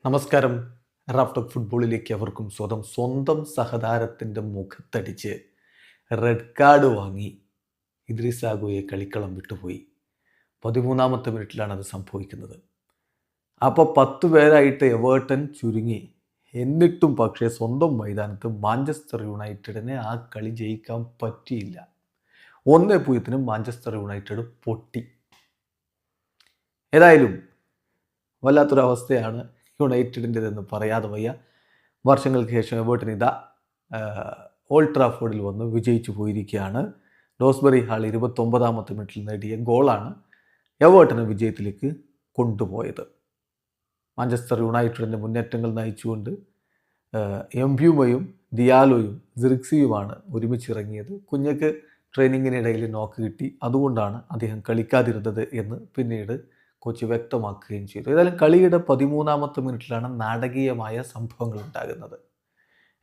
നമസ്കാരം. റാഫ്റ്റോക്ക് ഫുട്ബോളിലേക്ക് അവർക്കും സ്വന്തം സഹതാരത്തിൻ്റെ മുഖത്തടിച്ച് റെഡ് കാർഡ് വാങ്ങി ഇദ്രിസ് ഗുയെ കളിക്കളം വിട്ടുപോയി. 13ാമത്തെ മിനിറ്റിലാണ് അത് സംഭവിക്കുന്നത്. അപ്പോൾ 10 പേരായിട്ട് എവേർട്ടൺ ചുരുങ്ങി. എന്നിട്ടും പക്ഷേ സ്വന്തം മൈതാനത്ത് മാഞ്ചസ്റ്റർ യുണൈറ്റഡിനെ ആ കളി ജയിക്കാൻ പറ്റിയില്ല. 1-0 മാഞ്ചസ്റ്റർ യുണൈറ്റഡ് പൊട്ടി. ഏതായാലും വല്ലാത്തൊരവസ്ഥയാണ് യുണൈറ്റഡിൻ്റെതെന്ന് പറയാതെ വയ്യ. വർഷങ്ങൾക്ക് ശേഷം എവേർട്ടൺ ഓൾഡ് ട്രാഫോർഡിൽ വന്ന് വിജയിച്ചു പോയിരിക്കുകയാണ്. ഡോസ്ബറി ഹാൾ 29ാമത്തെ മിനിറ്റിൽ നേടിയ ഗോളാണ് എവേർട്ടനെ വിജയത്തിലേക്ക് കൊണ്ടുപോയത്. മാഞ്ചസ്റ്റർ യുണൈറ്റഡിൻ്റെ മുന്നേറ്റങ്ങൾ നയിച്ചുകൊണ്ട് എംബ്യൂമയും ദിയാലോയും സിർക്സിയുമാണ് ഒരുമിച്ചിറങ്ങിയത്. കുഞ്ഞക്ക് ട്രെയിനിങ്ങിനിടയിൽ നോക്ക് കിട്ടി, അതുകൊണ്ടാണ് അദ്ദേഹം കളിക്കാതിരുന്നത് എന്ന് പിന്നീട് കോച്ച് വ്യക്തമാക്കുകയും ചെയ്തു. ഏതായാലും കളിയുടെ 13ാമത്തെ മിനിറ്റിലാണ് നാടകീയമായ സംഭവങ്ങൾ ഉണ്ടാകുന്നത്.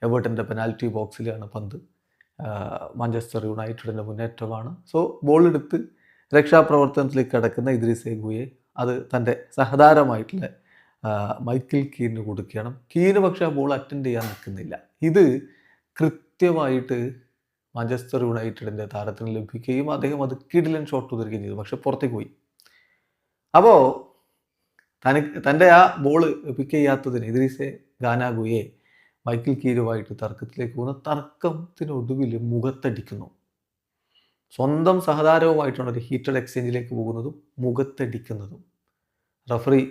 എവേർട്ടൻ്റെ പെനാൽറ്റി ബോക്സിലാണ് പന്ത്. മാഞ്ചസ്റ്റർ യുണൈറ്റഡിൻ്റെ മുന്നേറ്റമാണ്. ബോളെടുത്ത് രക്ഷാപ്രവർത്തനത്തിലേക്ക് കടക്കുന്ന ഇദ്രിസ് ഗുയെ അത് തൻ്റെ സഹതാരമായിട്ടുള്ള മൈക്കിൾ കീനിന് കൊടുക്കണം. കീന് പക്ഷേ ആ ബോൾ അറ്റൻഡ് ചെയ്യാൻ നിൽക്കുന്നില്ല. ഇത് കൃത്യമായിട്ട് മാഞ്ചസ്റ്റർ യുണൈറ്റഡിൻ്റെ താരത്തിന് ലഭിക്കുകയും അദ്ദേഹം അത് കിടിലൻ ഷോട്ട് ഉതിരുകയും ചെയ്തു. പക്ഷെ പുറത്തേക്ക് പോയി. അപ്പോൾ തൻ്റെ ആ ബോൾ പിക്ക് ചെയ്യാത്തതിന് ഇദ്രിസ് ഗുയെ മൈക്കിൾ കീനുമായിട്ട് തർക്കത്തിലേക്ക് പോകുന്ന തർക്കത്തിനൊടുവിൽ മുഖത്തടിക്കുന്നു. സ്വന്തം സഹതാരവുമായിട്ടാണ് ഒരു ഹീറ്റഡ് എക്സ്ചേഞ്ചിലേക്ക് പോകുന്നതും മുഖത്തടിക്കുന്നതും. Referee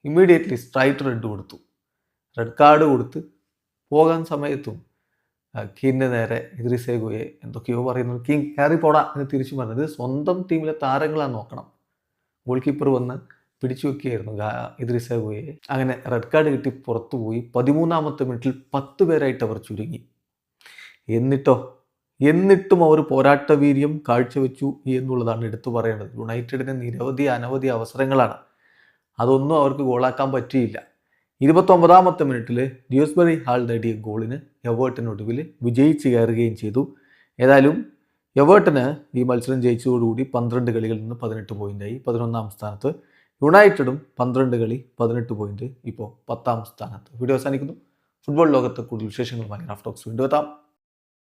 immediately straight red card കൊടുത്ത് പോകാൻ സമയത്തും കീനിൻ്റെ നേരെ ഇദ്രിസ് ഗുയെ എന്തൊക്കെയോ പറയുന്നു. കീൻ കയറി പോടാ എന്ന് തിരിച്ചു പറഞ്ഞത്. സ്വന്തം ടീമിലെ താരങ്ങളാണ് നോക്കണം. ഗോൾ കീപ്പർ വന്ന് പിടിച്ചു വെക്കുകയായിരുന്നു ഇദ്രിസ് ഗുയെ. അങ്ങനെ റെഡ് കാർഡ് കിട്ടി പുറത്തു പോയി. 13ാമത്തെ മിനിറ്റിൽ 10 പേരായിട്ട് അവർ ചുരുങ്ങി. എന്നിട്ടും അവർ പോരാട്ട വീര്യം കാഴ്ചവെച്ചു എന്നുള്ളതാണ് എടുത്തു പറയേണ്ടത്. യുണൈറ്റഡിന് അനവധി അവസരങ്ങളാണ്, അതൊന്നും അവർക്ക് ഗോളാക്കാൻ പറ്റിയില്ല. 29ാമത്തെ മിനിറ്റിൽ ഡ്യൂസ്ബറി ഹാൾ നേടിയ ഗോളിന് എവേർട്ടനൊടുവിൽ വിജയിച്ച് കയറുകയും ചെയ്തു. ഏതായാലും എവേർട്ടന് ഈ മത്സരം ജയിച്ചതോടുകൂടി 12 കളികളിൽ നിന്ന് 18 പോയിൻ്റായി 11ാം സ്ഥാനത്ത്. യുണൈറ്റഡും 12 കളി 18 പോയിൻ്റ്, ഇപ്പോൾ 10ാം സ്ഥാനത്ത്. വീഡിയോ അവസാനിക്കുന്നു. ഫുട്ബോൾ ലോകത്ത് കൂടുതൽ വിശേഷങ്ങളുമായി റാഫ്റ്റോക്സ് വീണ്ടും എത്താം.